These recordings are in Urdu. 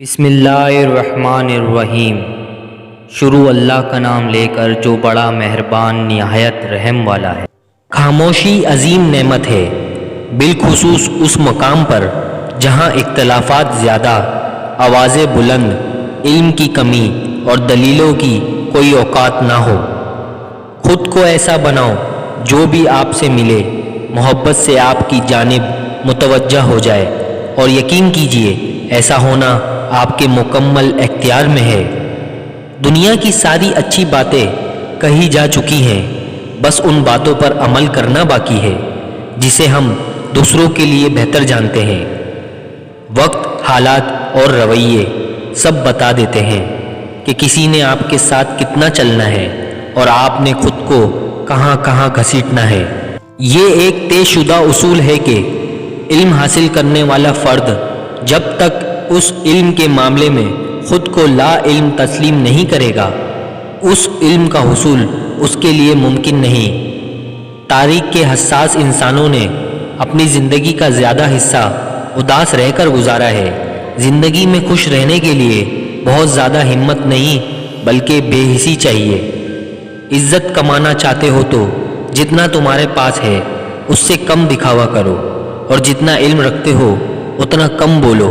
بسم اللہ الرحمن الرحیم۔ شروع اللہ کا نام لے کر جو بڑا مہربان نہایت رحم والا ہے۔ خاموشی عظیم نعمت ہے، بالخصوص اس مقام پر جہاں اختلافات زیادہ، آوازیں بلند، علم کی کمی اور دلیلوں کی کوئی اوقات نہ ہو۔ خود کو ایسا بناؤ جو بھی آپ سے ملے محبت سے آپ کی جانب متوجہ ہو جائے، اور یقین کیجئے ایسا ہونا آپ کے مکمل اختیار میں ہے۔ دنیا کی ساری اچھی باتیں کہی جا چکی ہیں، بس ان باتوں پر عمل کرنا باقی ہے جسے ہم دوسروں کے لیے بہتر جانتے ہیں۔ وقت، حالات اور رویے سب بتا دیتے ہیں کہ کسی نے آپ کے ساتھ کتنا چلنا ہے اور آپ نے خود کو کہاں کہاں گھسیٹنا ہے۔ یہ ایک طے شدہ اصول ہے کہ علم حاصل کرنے والا فرد جب تک اس علم کے معاملے میں خود کو لا علم تسلیم نہیں کرے گا، اس علم کا حصول اس کے لیے ممکن نہیں۔ تاریخ کے حساس انسانوں نے اپنی زندگی کا زیادہ حصہ اداس رہ کر گزارا ہے۔ زندگی میں خوش رہنے کے لیے بہت زیادہ ہمت نہیں بلکہ بے حسی چاہیے۔ عزت کمانا چاہتے ہو تو جتنا تمہارے پاس ہے اس سے کم دکھاوا کرو، اور جتنا علم رکھتے ہو اتنا کم بولو۔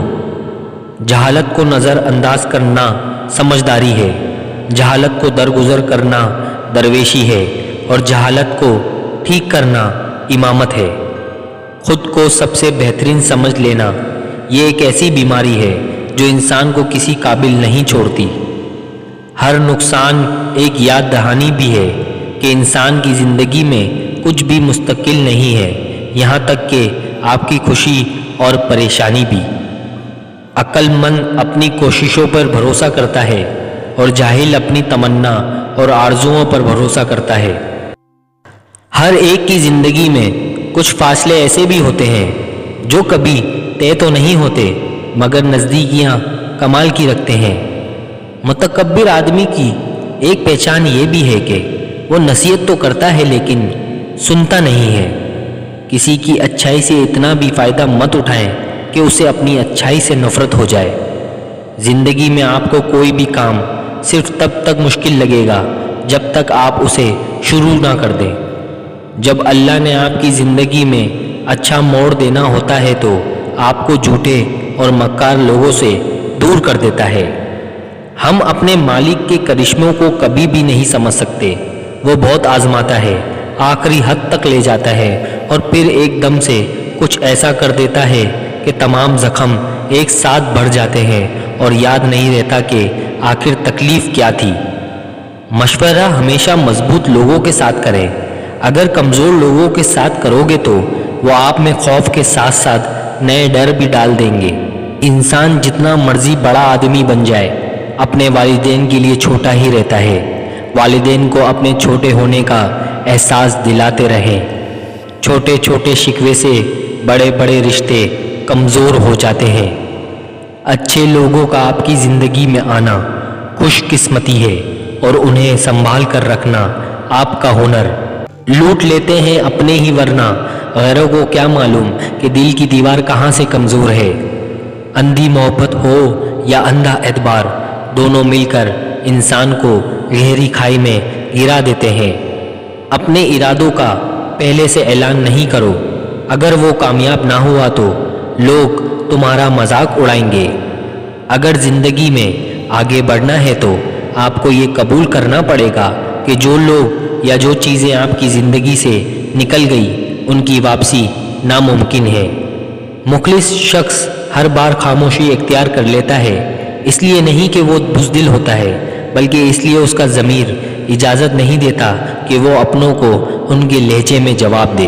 جہالت کو نظر انداز کرنا سمجھداری ہے، جہالت کو درگزر کرنا درویشی ہے، اور جہالت کو ٹھیک کرنا امامت ہے۔ خود کو سب سے بہترین سمجھ لینا یہ ایک ایسی بیماری ہے جو انسان کو کسی قابل نہیں چھوڑتی۔ ہر نقصان ایک یاد دہانی بھی ہے کہ انسان کی زندگی میں کچھ بھی مستقل نہیں ہے، یہاں تک کہ آپ کی خوشی اور پریشانی بھی۔ عقل مند اپنی کوششوں پر بھروسہ کرتا ہے اور جاہل اپنی تمنا اور آرزوؤں پر بھروسہ کرتا ہے۔ ہر ایک کی زندگی میں کچھ فاصلے ایسے بھی ہوتے ہیں جو کبھی طے تو نہیں ہوتے مگر نزدیکیاں کمال کی رکھتے ہیں۔ متکبر آدمی کی ایک پہچان یہ بھی ہے کہ وہ نصیحت تو کرتا ہے لیکن سنتا نہیں ہے۔ کسی کی اچھائی سے اتنا بھی فائدہ مت اٹھائیں کہ اسے اپنی اچھائی سے نفرت ہو جائے۔ زندگی میں آپ کو کوئی بھی کام صرف تب تک مشکل لگے گا جب تک آپ اسے شروع نہ کر دیں۔ جب اللہ نے آپ کی زندگی میں اچھا موڑ دینا ہوتا ہے تو آپ کو جھوٹے اور مکار لوگوں سے دور کر دیتا ہے۔ ہم اپنے مالک کے کرشموں کو کبھی بھی نہیں سمجھ سکتے، وہ بہت آزماتا ہے، آخری حد تک لے جاتا ہے اور پھر ایک دم سے کچھ ایسا کر دیتا ہے کہ تمام زخم ایک ساتھ بڑھ جاتے ہیں اور یاد نہیں رہتا کہ آخر تکلیف کیا تھی۔ مشورہ ہمیشہ مضبوط لوگوں کے ساتھ کریں، اگر کمزور لوگوں کے ساتھ کرو گے تو وہ آپ میں خوف کے ساتھ ساتھ نئے ڈر بھی ڈال دیں گے۔ انسان جتنا مرضی بڑا آدمی بن جائے اپنے والدین کے لیے چھوٹا ہی رہتا ہے۔ والدین کو اپنے چھوٹے ہونے کا احساس دلاتے رہیں۔ چھوٹے چھوٹے شکوے سے بڑے بڑے رشتے کمزور ہو جاتے ہیں۔ اچھے لوگوں کا آپ کی زندگی میں آنا خوش قسمتی ہے اور انہیں سنبھال کر رکھنا آپ کا ہنر۔ لوٹ لیتے ہیں اپنے ہی ورنہ غیروں کو کیا معلوم کہ دل کی دیوار کہاں سے کمزور ہے۔ اندھی محبت ہو یا اندھا اعتبار، دونوں مل کر انسان کو گہری کھائی میں گرا دیتے ہیں۔ اپنے ارادوں کا پہلے سے اعلان نہیں کرو، اگر وہ کامیاب نہ ہوا تو لوگ تمہارا مذاق اڑائیں گے۔ اگر زندگی میں آگے بڑھنا ہے تو آپ کو یہ قبول کرنا پڑے گا کہ جو لوگ یا جو چیزیں آپ کی زندگی سے نکل گئی ان کی واپسی ناممکن ہے۔ مخلص شخص ہر بار خاموشی اختیار کر لیتا ہے، اس لیے نہیں کہ وہ بزدل ہوتا ہے بلکہ اس لیے اس کا ضمیر اجازت نہیں دیتا کہ وہ اپنوں کو ان کے لہجے میں جواب دے۔